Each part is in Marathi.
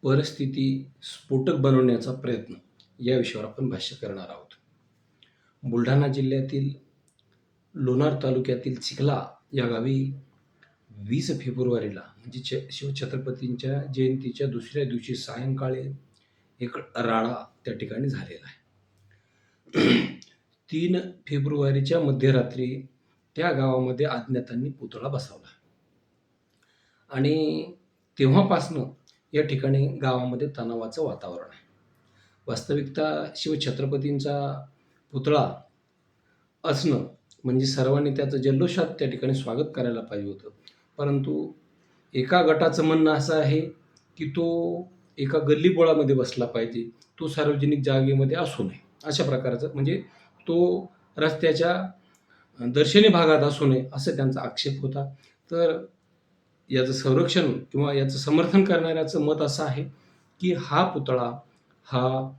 परिस्थिती स्फोटक बनवण्याचा प्रयत्न या विषयावर आपण भाष्य करणार आहोत. बुलढाणा जिल्ह्यातील लोणार तालुक्यातील चिखला या गावी 20 फेब्रुवारीला म्हणजे शिवछत्रपतींच्या जयंतीच्या दुसऱ्या दिवशी सायंकाळी एक राडा त्या ठिकाणी झालेला आहे. 3 फेब्रुवारीच्या मध्यरात्री त्या गावामध्ये अज्ञातांनी पुतळा बसवला आणि तेव्हापासनं या ठिकाणी गावामध्ये तणावाचं वातावरण आहे. वास्तविकता शिवछत्रपतींचा पुतळा असणं म्हणजे सर्वांनी त्याचं जल्लोषात त्या ठिकाणी स्वागत करायला पाहिजे होतं. परंतु एका गटाचं म्हणणं असं आहे, की तो एका गल्लीबोळामध्ये बसला पाहिजे. तो सार्वजनिक जागेमध्ये असू नये. अशा प्रकारचं म्हणजे तो रस्त्याच्या दर्शनी भागात असू नये असं त्यांचा आक्षेप होता. तर याचं संरक्षण किंवा याचं समर्थन करणाऱ्याचं मत असं आहे, की हा पुतळा हा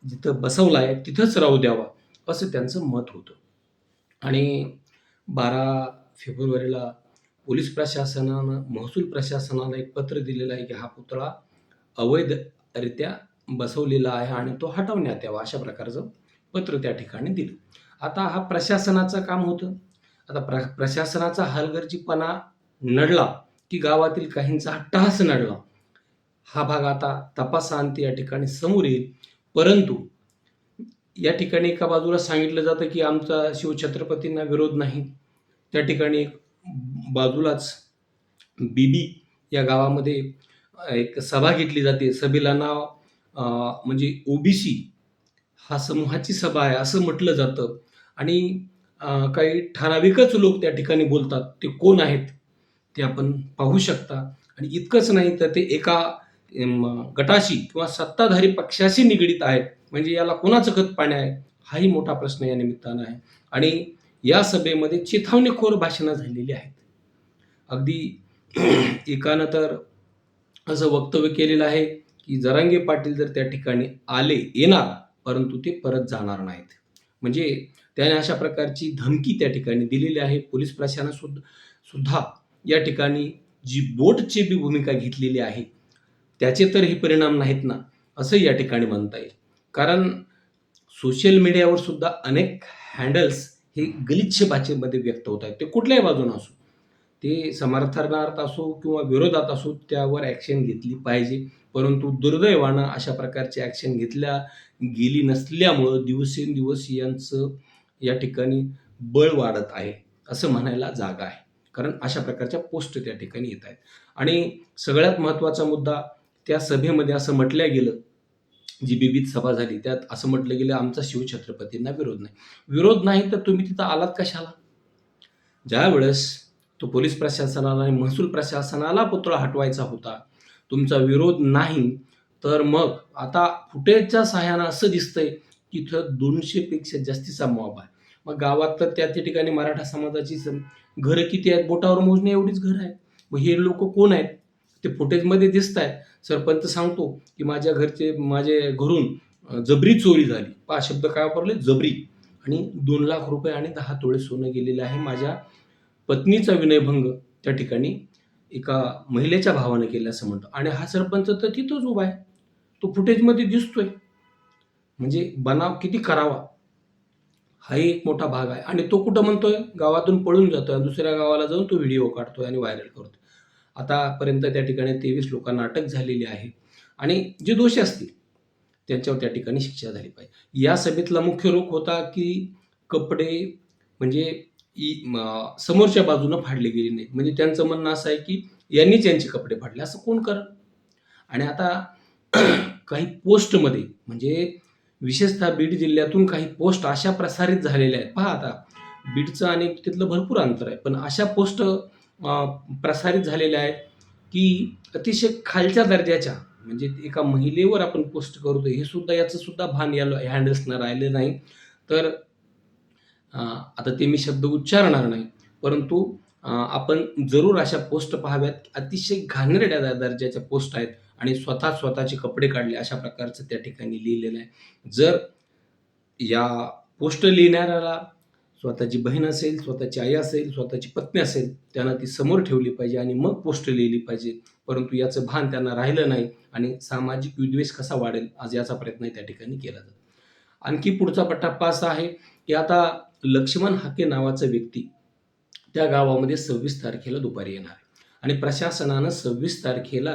जिथं बसवला आहे तिथंच राहू द्यावा असं त्यांचं मत होतं. आणि 12 फेब्रुवारीला पोलीस प्रशासनानं, महसूल प्रशासनानं एक पत्र दिलेलं आहे, की हा पुतळा अवैधरित्या बसवलेला आहे आणि तो हटवण्यात यावा अशा प्रकारचं पत्र त्या ठिकाणी दिलं. आता हा प्रशासनाचं काम होतं. आता प्रशासनाचा हलगर्जीपणा नडला, की गावातील काहींचा अट्टहास नडला. हा भाग आता तपासाअंती या ठिकाणी समोर येईल. परंतु या ठिकाणी एका बाजूला सांगितलं जातं, की आमचा शिवछत्रपतींना विरोध नाही. त्या ठिकाणी एक बाजूलाच बीबी या गावामध्ये एक सभा घेतली जाते. सभेला नाव म्हणजे ओबीसी हा समूहाची सभा आहे असं म्हटलं जातं आणि काही ठराविकच लोक त्या ठिकाणी बोलतात. ते कोण आहेत ते आपण पाहू शकता आणि इतकंच नाही तर ते एका गटाशी किंवा सत्ताधारी पक्षाशी निगडीत आहेत. म्हणजे याला कोणाचं खत पाणी आहे हाही मोठा प्रश्न या निमित्तानं आहे. आणि या सभेमध्ये चिथावणीखोर भाषणं झालेली आहेत. अगदी एकानं तर असं वक्तव्य केलेलं आहे, की जरांगे पाटील जर त्या ठिकाणी येणार परंतु ते परत जाणार नाहीत. म्हणजे त्याने अशा प्रकारची धमकी त्या ठिकाणी दिलेली आहे. पोलीस प्रशासनानं सुद्धा या ठिकाणी जी बोटची बी भूमिका घेतलेली आहे, त्याचे तर हे परिणाम नाहीत ना, असं या ठिकाणी म्हणता येईल. कारण सोशल मीडियावर सुद्धा अनेक हँडल्स हे गलिच्छ भाषेमध्ये व्यक्त होत आहेत. ते कुठल्याही बाजूनं असो. ते समर्थनार्थ असो किंवा विरोधात असो त्यावर ॲक्शन घेतली पाहिजे. परंतु दुर्दैवानं अशा प्रकारची ॲक्शन गेली नसल्यामुळं दिवसेंदिवस यांचं या ठिकाणी बळ वाढत आहे, असं म्हणायला जागा आहे. कारण अशा प्रकारच्या पोस्ट त्या ठिकाणी येत आहेत. आणि सगळ्यात महत्त्वाचा मुद्दा त्या सभेमध्ये असं म्हटलं गेलं, जी बीबीत सभा झाली त्यात असं म्हटलं गेलं, आमचा शिवछत्रपतींना विरोध नाही. विरोध नाही तर तुम्ही तिथं आलात कशाला? ज्यावेळेस तो पोलीस प्रशासनाला आणि महसूल प्रशासनाला पुतळा हटवायचा होता, तुमचा विरोध नाही, तर मग आता फुटेजच्या सहाय्यानं असं दिसतंय, की इथं 200 पेक्षा जास्तीचा मॉब आहे. मग गावात तर त्या ठिकाणी मराठा समाजाची घरं किती आहेत? बोटावर मोजणे एवढीच घरं आहेत. मग हे लोकं कोण आहेत? ते फुटेजमध्ये दिसतायत. सरपंच सांगतो, की माझ्या घरून जबरी चोरी झाली. पहा शब्द काय वापरले? जबरी. आणि ₹2,00,000 आणि 10 तोळे सोनं गेलेलं आहे. माझ्या पत्नीचा विनयभंग त्या ठिकाणी एका महिलेच्या भावानं केला असं म्हणतो आणि हा सरपंच तर तिथंच उभा आहे. तो फुटेजमध्ये दिसतोय. म्हणजे बनाव किती करावा? हाही एक मोठा भाग आहे आणि तो कुठं म्हणतोय? गावातून पळून जातोय आणि दुसऱ्या गावाला जाऊन तो व्हिडिओ काढतोय आणि व्हायरल करतोय. आतापर्यंत त्या ठिकाणी 23 लोकांना अटक झालेली आहे आणि जे दोषी असतील त्यांच्यावर त्या ठिकाणी शिक्षा झाली पाहिजे. या सभेतला मुख्य रोख होता, की कपडे म्हणजे समोरच्या बाजूनं फाडले गेले नाहीत. म्हणजे त्यांचं म्हणणं असं आहे, की यांनीच यांचे कपडे फाडले. असं कोण करेल? आणि आता काही पोस्टमध्ये म्हणजे विशेषतः बीड जिल्ह्यातून काही पोस्ट अशा प्रसारित झालेल्या आहेत. पहा आता बीडचं आणि तिथलं भरपूर अंतर आहे. पण अशा पोस्ट प्रसारित झालेल्या आहेत, की अतिशय खालच्या दर्जाच्या म्हणजे एका महिलेवर आपण पोस्ट करतोय हे सुद्धा याचं सुद्धा भान या हँडल्सना राहिलं नाही. तर आता ते मी शब्द उच्चारणार नाही. परंतु आपण जरूर अशा पोस्ट पाहाव्यात. अतिशय घाणेरड्या दर्जाच्या पोस्ट आहेत आणि स्वतःचे कपडे काढले अशा प्रकारचं त्या ठिकाणी लिहिलेलं आहे. जर या पोस्ट लिहिणाऱ्याला स्वतःची बहीण असेल, स्वतःची आई असेल, स्वतःची पत्नी असेल, त्यानं ती समोर ठेवली पाहिजे आणि मग पोस्ट लिहिली पाहिजे. परंतु याचं भान त्यांना राहिलं नाही आणि सामाजिक विद्वेष कसा वाढेल आज याचा प्रयत्न त्या ठिकाणी केला जातो. आणखी पुढचा टप्पा असा आहे, की आता लक्ष्मण हाके नावाचा व्यक्ती त्या गावामध्ये 26 तारखेला दुपारी येणार आहे आणि प्रशासनानं 26 तारखेला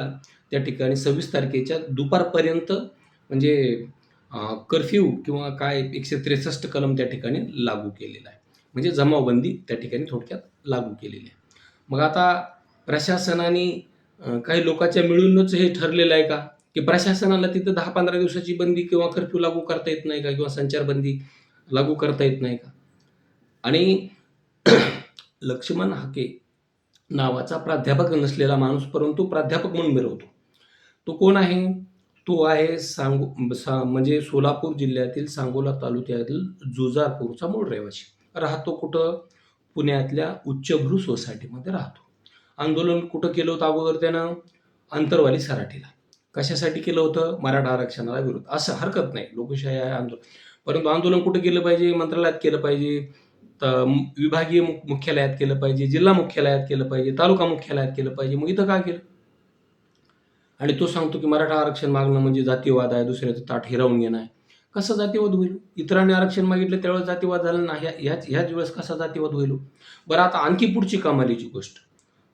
त्या ठिकाणी 26 तारखेच्या दुपारपर्यंत म्हणजे कर्फ्यू किंवा काय 163 कलम त्या ठिकाणी लागू केलेला आहे. म्हणजे जमावबंदी त्या ठिकाणी थोडक्यात लागू केलेली आहे. मग आता प्रशासनाने काही लोकांच्या मिळूनच हे ठरलेलं आहे का, की प्रशासनाला तिथं 10-15 दिवसाची बंदी किंवा कर्फ्यू लागू करता येत नाही का किंवा संचारबंदी लागू करता येत नाही का? आणि लक्ष्मण हाके नावाचा प्राध्यापक नसलेला माणूस परंतु प्राध्यापक म्हणून मिरवतो. तो कोण आहे? तो आहे म्हणजे सोलापूर जिल्ह्यातील सांगोला तालुक्यातील जुजारपूरचा मूळ रहिवासी. राहतो कुठं? पुण्यातल्या उच्चभ्रू सोसायटीमध्ये राहतो. आंदोलन कुठं केलं होतं अगोदर त्यानं? अंतरवाली सराटीला. कशासाठी केलं होतं? मराठा आरक्षणाला विरोध. असं हरकत नाही, लोकशाही आहे आंदोलन. परंतु आंदोलन कुठं केलं पाहिजे? मंत्रालयात केलं पाहिजे, विभागीय मुख्यालयात केलं पाहिजे, जिल्हा मुख्यालयात केलं पाहिजे, तालुका मुख्यालयात केलं पाहिजे. मग इथं का केलं? आणि तो सांगतो की मराठा आरक्षण मागणं म्हणजे जातीवाद आहे, दुसऱ्याचं ताट हिरावून घेणं आहे. कसं जातीवाद होईल? इतरांनी आरक्षण मागितलं त्यावेळेस जातीवाद झाला ना, ह्याच वेळेस कसा जातीवाद होईल? बरं, आता आणखी पुढची कमालीची गोष्ट.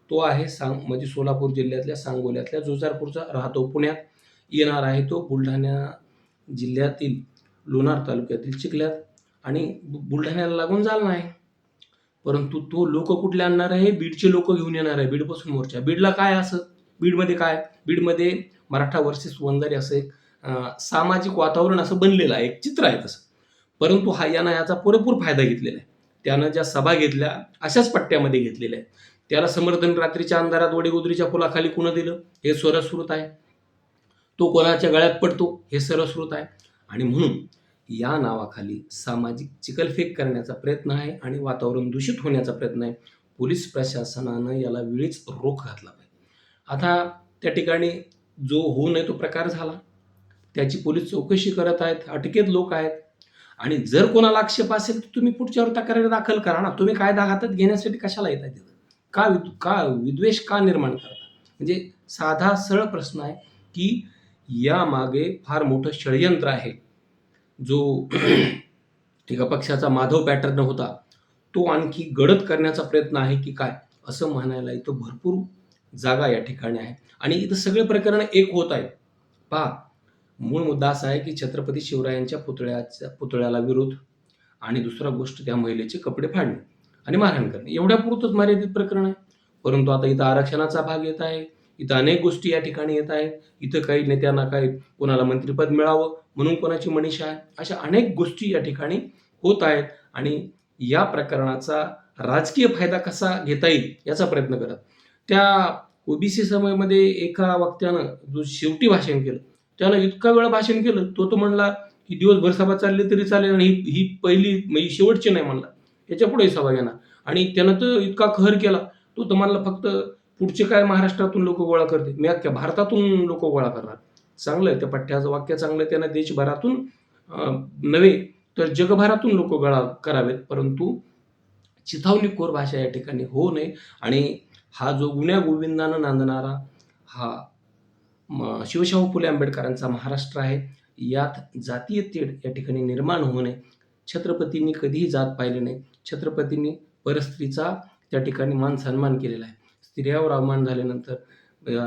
तो आहे म्हणजे सोलापूर जिल्ह्यातल्या सांगोल्यातल्या जुजारपूरचा, राहतो पुण्यात. येणार आहे तो बुलढाणा जिल्ह्यातील लोणार तालुक्यातील चिखल्यात आणि बुलढाण्याला लागून जालना आहे. परंतु तो लोक कुठले आणणार आहे? बीडचे लोक घेऊन येणार आहे, बीडपासून मोर्चा. बीडला काय असं? बीडमध्ये काय? बीडमध्ये मराठा वर्सेस वंजारी असं एक सामाजिक वातावरण असं बनलेलं आहे, एक चित्र आहे तसं. परंतु यानं याचा पुरेपूर फायदा घेतलेला आहे. त्यानं ज्या सभा घेतल्या अशाच पट्ट्यामध्ये घेतलेल्या आहेत. त्याला समर्थन रात्रीच्या अंधारात वडेगोदरीच्या पुलाखाली कुणं दिलं? हे सरस्वृत आहे. तो कोणाच्या गळ्यात पडतो? हे सरस्वृत आहे. आणि म्हणून या नावाखाली सामाजिक चिखलफेक करण्याचा प्रयत्न आहे आणि वातावरण दूषित होण्याचा प्रयत्न आहे. पोलीस प्रशासनानं याला वेळीच रोख घातला पाहिजे. आता त्या ठिकाणी जो होऊ नये तो प्रकार झाला, त्याची पोलीस चौकशी करत आहेत, अटकेत लोक आहेत. आणि जर कोणाला आक्षेप असेल तर तुम्ही पुढच्यावर तक्रार दाखल करा ना. तुम्ही कायदा हातात घेण्यासाठी कशाला येतात तिथं? का विद्वेष का निर्माण करता? म्हणजे साधा सरळ प्रश्न आहे की यामागे फार मोठं षडयंत्र आहे. जो एका पक्षाचा माधव पॅटर्न होता तो आणखी गडद करण्याचा प्रयत्न आहे की काय, असं म्हणायला इथं भरपूर जागा या ठिकाणी आहे. आणि इथं सगळे प्रकरण एक होत आहेत. पहा, मूळ मुद्दा असा आहे की छत्रपती शिवरायांच्या पुतळ्याला विरोध आणि दुसरा गोष्ट त्या महिलेचे कपडे फाडणे आणि मारहाण करणे, एवढ्या पुरतच मर्यादित प्रकरण आहे. परंतु आता इथं आरक्षणाचा भाग येत आहे, इथं अनेक गोष्टी या ठिकाणी येत आहेत. इथं काही नेत्यांना काही कोणाला मंत्रिपद मिळावं म्हणून कोणाची मनीषा आहे, अशा अनेक गोष्टी या ठिकाणी होत आहेत. आणि या प्रकरणाचा राजकीय फायदा कसा घेता येईल याचा प्रयत्न करत त्या ओबीसी समयमध्ये एका वक्त्यानं जो शेवटी भाषण केलं, त्यानं इतका वेळ भाषण केलं, तो म्हणला की दिवसभर सभा चालली तरी चालेल आणि ही पहिली म्हणजे शेवटची नाही म्हणला, याच्या पुढे सभा घेणार. आणि त्यानं तर इतका कहर केला, तो तर म्हणला फक्त पुढचे काय महाराष्ट्रातून लोक गोळा करते, मी अख्ख्या भारतातून लोक गोळा करणार. चांगलं आहे, त्या पठ्याचं वाक्य चांगलं आहे. त्यानं देशभरातून नव्हे तर जगभरातून लोक गोळा करावेत, परंतु चिथावणीखोर भाषा या ठिकाणी होऊ नये. आणि हा जो गुण्या गोविंदानं नांदणारा हा शिवशाहू फुले आंबेडकरांचा महाराष्ट्र आहे, यात जातीय तेढ या ठिकाणी निर्माण होऊ नये. छत्रपतींनी कधीही जात पाहिली नाही. छत्रपतींनी परस्त्रीचा त्या ठिकाणी मान सन्मान केलेला आहे. स्त्रियावर अवमान झाल्यानंतर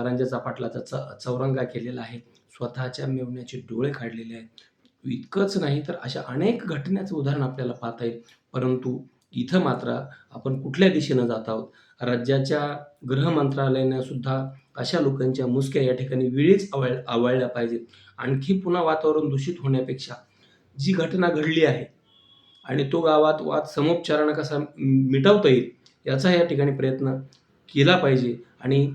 रांजाचा पाटलाचा चौरंगा केलेला आहे, स्वतःच्या मेवण्याचे डोळे काढलेले आहेत. इतकंच नाही तर अशा अनेक घटनेचं उदाहरण आपल्याला पाहता येईल. परंतु इथं मात्र आपण कुठल्या दिशेनं जात आहोत? राज्याच्या गृह मंत्रालयानं सुद्धा अशा लोकांच्या मुसक्या या ठिकाणी वेळीच आवळल्या पाहिजेत. आणखी पुन्हा वातावरण दूषित होण्यापेक्षा जी घटना घडली आहे आणि तो गावात वाद समोपचारानं कसा मिटवता येईल याचा या ठिकाणी प्रयत्न केला पाहिजे. आणि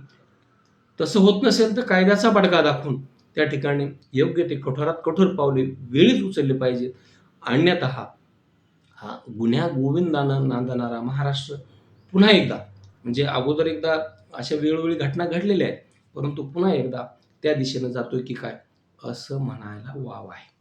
तसं होत नसेल तर कायद्याचा बडगा दाखवून त्या ठिकाणी योग्य ते कठोरात कठोर पावले वेळीच उचलले पाहिजेत. अन्यथा हा गुन्ह्या गोविंदानं नांदणारा महाराष्ट्र पुन्हा एकदा, म्हणजे अगोदर एकदा अशा वेळोवेळी घटना घडलेल्या आहेत, परंतु पुन्हा एकदा त्या दिशेनं जातोय की काय, असं म्हणायला वाव आहे.